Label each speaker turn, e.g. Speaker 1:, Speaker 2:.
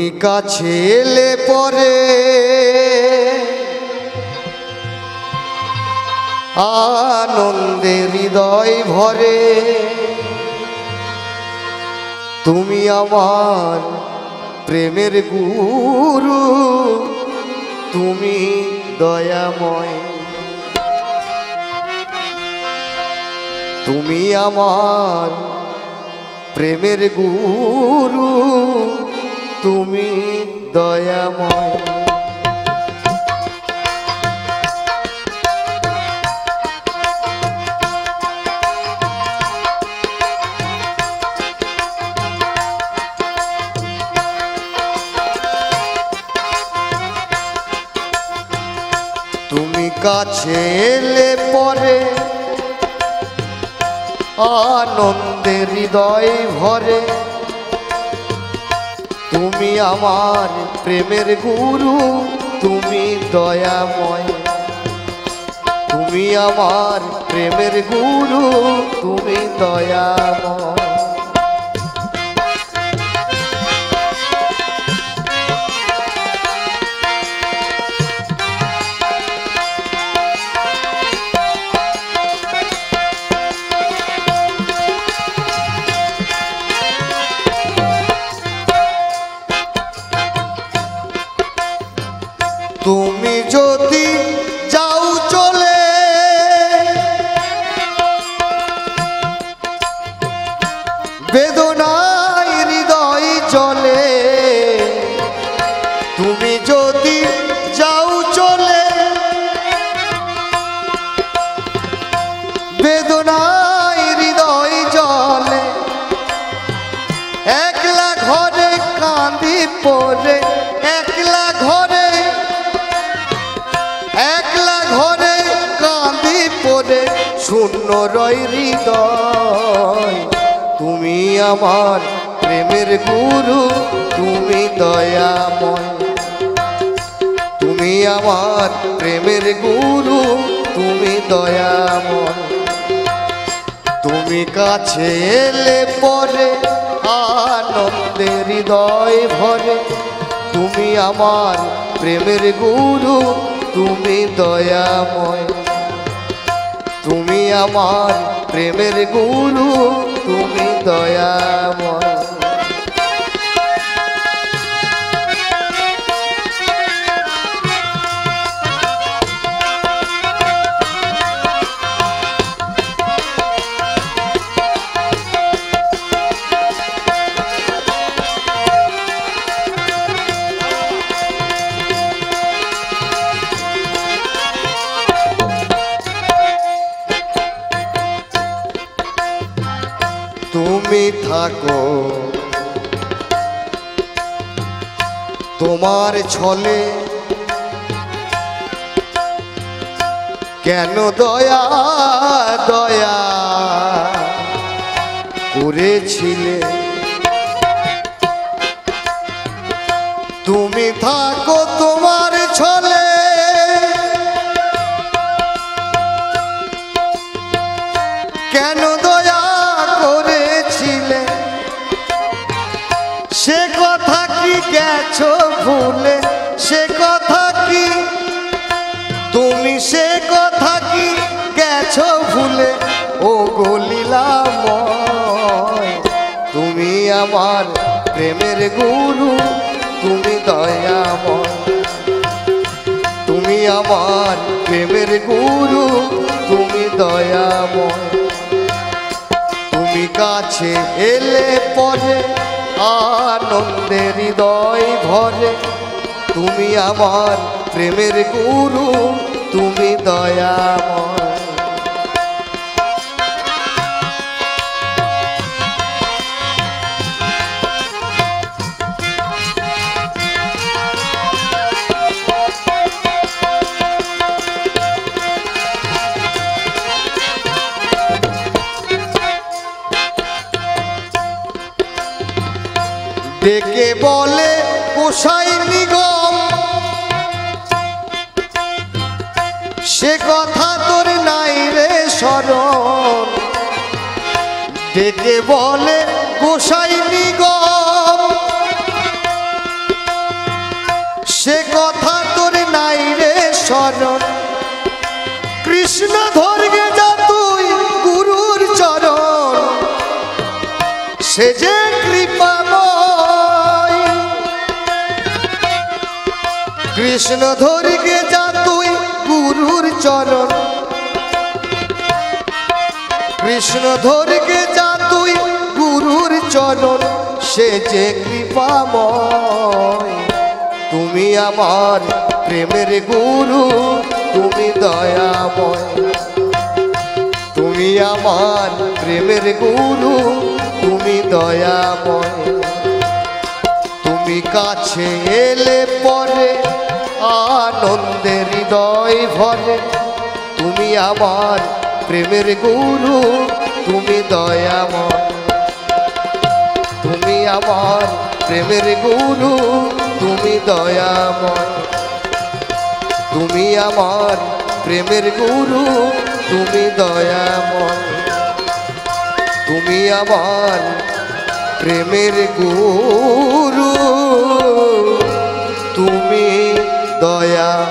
Speaker 1: তুমি কাছে এলে পরে আনন্দে হৃদয় ভরে, তুমি আমার প্রেমের গুরু, তুমি দয়াময়। তুমি আমার প্রেমের গুরু, তুমি দয়াময়। তুমি কাছে এলে পরে আনন্দে হৃদয় ভরে, তুমি আমার প্রেমের গুরু, তুমি দয়াময়। তুমি আমার প্রেমের গুরু, তুমি দয়াময়। তুমি যদি যাও চলে, বেদনায় হৃদয় জলে। তুমি যদি যাও চলে, বেদনায় হৃদয় জলে। একলা ঘরে কাঁদি পড়ে, একলা ঘরে, একলা ঘরে কাঁদি পড়ে, শূন্য রয় হৃদয়। তুমি আমার প্রেমের গুরু, তুমি দয়াময়। তুমি আমার প্রেমের গুরু, তুমি দয়াময়। তুমি কাছে এলে পরে আনন্দে হৃদয় ভরে, তুমি আমার প্রেমের গুরু, তুমি দয়াময়। তুমি আমার প্রেমের গুরু, তুমি দয়াময়। তুমি থাকো তোমার ছলে, কেন দয়া দয়া করেছিলে। তুমি থাকো তোমার ছলে, কেন দয়া করেছিলে। সে কথা কি গেছো ভুলে, সে কথা কি, তুমি সে কথা কি গেছো ভুলে। ও গো লীলাময়, তুমি আমার প্রেমের গুরু, তুমি দয়াময়। তুমি আমার প্রেমের গুরু, তুমি দয়াময়। তুমি কাছে এলে পরে আনন্দে হৃদয় ভরে, তুমি আমার প্রেমের গুরু, তুমি দয়াময়। ডেকে বলে গোসাই নিগম, সে কথা তোর নাই রে স্মরণ। ডেকে বলে গোসাই নিগম, সে কথা তোর নাই রে স্মরণ। কৃষ্ণ ধর্গে যা তুই গুরুর চরণ, সে যে কৃপাময়। কৃষ্ণ ধর্গে যা তুই গুরুর চরণ, কৃষ্ণ ধর্গে যা তুই গুরুর চরণ, সে যে কৃপাময়। তুমি আমার প্রেমের গুরু, তুমি দয়াময়। তুমি আমার প্রেমের গুরু, তুমি দয়াময়। তুমি কাছে এলে পরে আনন্দে হৃদয় ভরে। তুমি আমার প্রেমের গুরু, তুমি দয়াময়। তুমি আমার প্রেমের গুরু, তুমি দয়াময়। তুমি আমার প্রেমের গুরু, তুমি দয়াময়। তুমি আমার প্রেমের গুরু, তুমি দয়াময়।